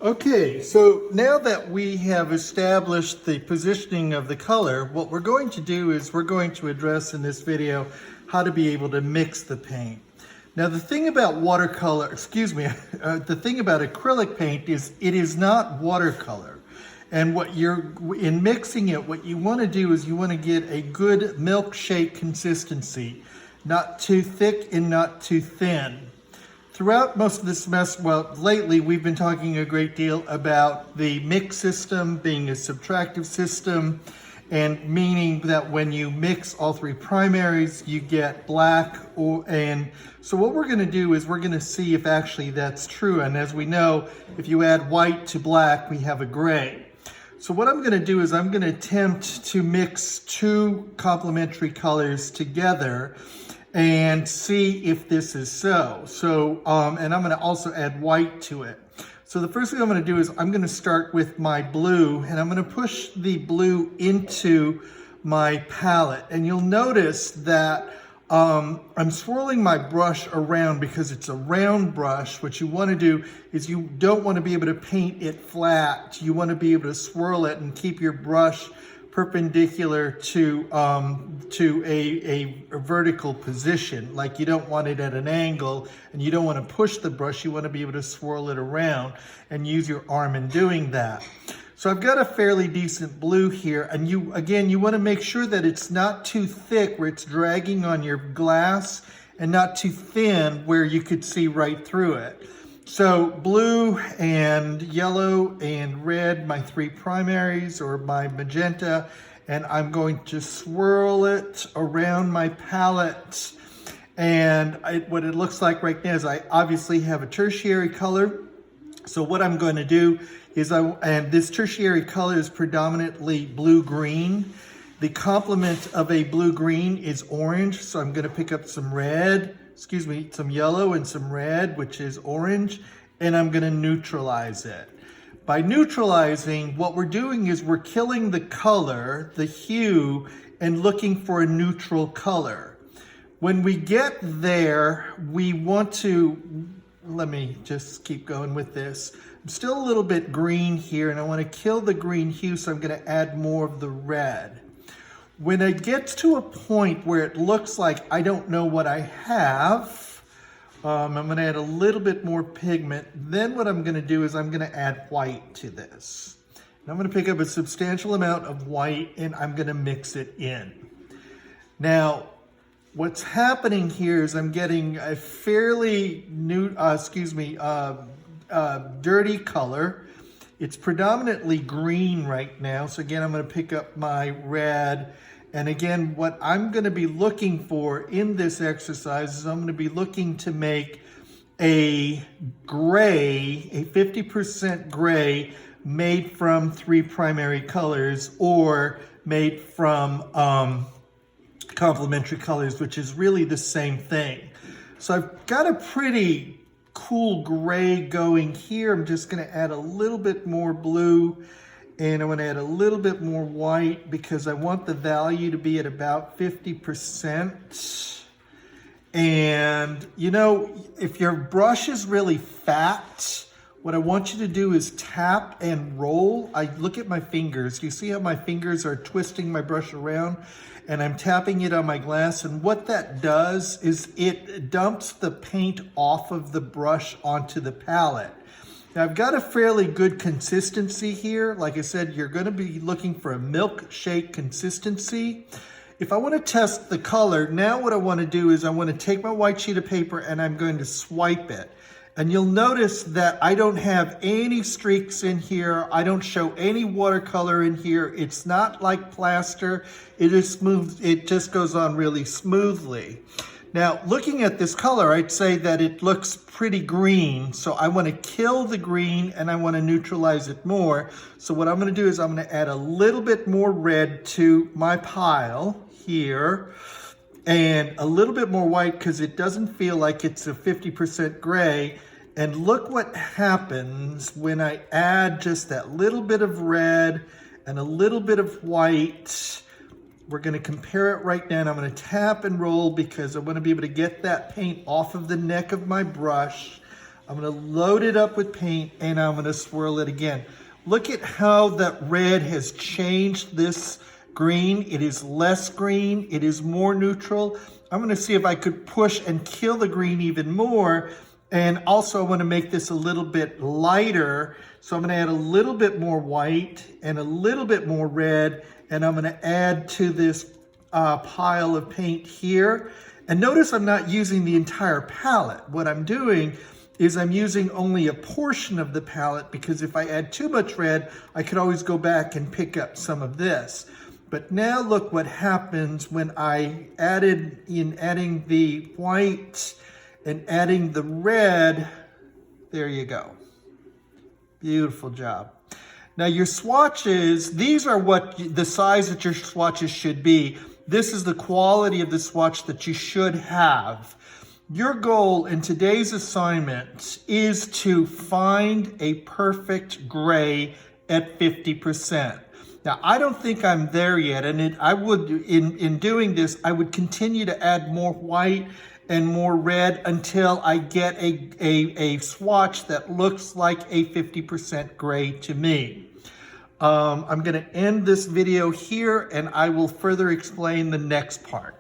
Okay, so now that we have established the positioning of the color, what we're going to do is we're going to address in this video how to be able to mix the paint. Now the thing about watercolor, the thing about acrylic paint is it is not watercolor. And in mixing it, what you want to do is you want to get a good milkshake consistency, not too thick and not too thin. Throughout most of this semester, well, lately we've been talking a great deal about the mix system being a subtractive system, and meaning that when you mix all three primaries, you get black. And so what we're going to do is we're going to see if actually that's true. And as we know, if you add white to black, we have a gray. So what I'm going to do is I'm going to attempt to mix two complementary colors together and see if this is so. And I'm gonna also add white to it. So the first thing I'm gonna do is I'm gonna start with my blue, and I'm gonna push the blue into my palette. And you'll notice that I'm swirling my brush around because it's a round brush. What you wanna do is you don't wanna be able to paint it flat. You wanna be able to swirl it and keep your brush perpendicular to a vertical position. Like you don't want it at an angle, and you don't want to push the brush. You want to be able to swirl it around and use your arm in doing that. So I've got a fairly decent blue here, and you want to make sure that it's not too thick where it's dragging on your glass, and not too thin where you could see right through it. So blue and yellow and red, my three primaries, or my magenta, and I'm going to swirl it around my palette. And what it looks like right now is I obviously have a tertiary color. So what I'm going to do is and this tertiary color is predominantly blue-green. The complement of a blue-green is orange, so I'm going to pick up some red, some yellow and some red, which is orange, and I'm gonna neutralize it. By neutralizing, what we're doing is we're killing the color, the hue, and looking for a neutral color. When we get there, we want to, let me just keep going with this. I'm still a little bit green here, and I wanna kill the green hue, so I'm gonna add more of the red. When it gets to a point where it looks like I don't know what I have, I'm going to add a little bit more pigment. Then what I'm going to do is I'm going to add white to this. And I'm going to pick up a substantial amount of white, and I'm going to mix it in. Now, what's happening here is I'm getting a fairly dirty color. It's predominantly green right now. So again, I'm going to pick up my red. And again, what I'm going to be looking for in this exercise is I'm going to be looking to make a gray, a 50% gray made from three primary colors, or made from complementary colors, which is really the same thing. So I've got a pretty cool gray going here. I'm just going to add a little bit more blue, and I'm going to add a little bit more white because I want the value to be at about 50%. And you know, if your brush is really fat, what I want you to do is tap and roll. I look at my fingers. You see how my fingers are twisting my brush around, and I'm tapping it on my glass. And what that does is it dumps the paint off of the brush onto the palette. Now I've got a fairly good consistency here. Like I said, you're going to be looking for a milkshake consistency. If I want to test the color, now what I want to do is I want to take my white sheet of paper and I'm going to swipe it. And you'll notice that I don't have any streaks in here. I don't show any watercolor in here. It's not like plaster. It is smooth. It just goes on really smoothly. Now, looking at this color, I'd say that it looks pretty green. So I want to kill the green and I want to neutralize it more. So what I'm going to do is I'm going to add a little bit more red to my pile here, and a little bit more white because it doesn't feel like it's a 50% gray. And look what happens when I add just that little bit of red and a little bit of white. We're going to compare it right now, and I'm going to tap and roll because I want to be able to get that paint off of the neck of my brush. I'm gonna load it up with paint and I'm gonna swirl it again. Look at how that red has changed this green. It is less green, it is more neutral. I'm gonna see if I could push and kill the green even more. And also I wanna make this a little bit lighter. So I'm gonna add a little bit more white and a little bit more red, and I'm gonna add to this pile of paint here. And notice I'm not using the entire palette. What I'm doing is I'm using only a portion of the palette, because if I add too much red, I could always go back and pick up some of this. But now look what happens when I adding the white and adding the red. There you go. Beautiful job. Now your swatches, these are what the size that your swatches should be. This is the quality of the swatch that you should have. Your goal in today's assignment is to find a perfect gray at 50%. Now, I don't think I'm there yet, and in doing this, I would continue to add more white and more red until I get a swatch that looks like a 50% gray to me. I'm gonna end this video here, and I will further explain the next part.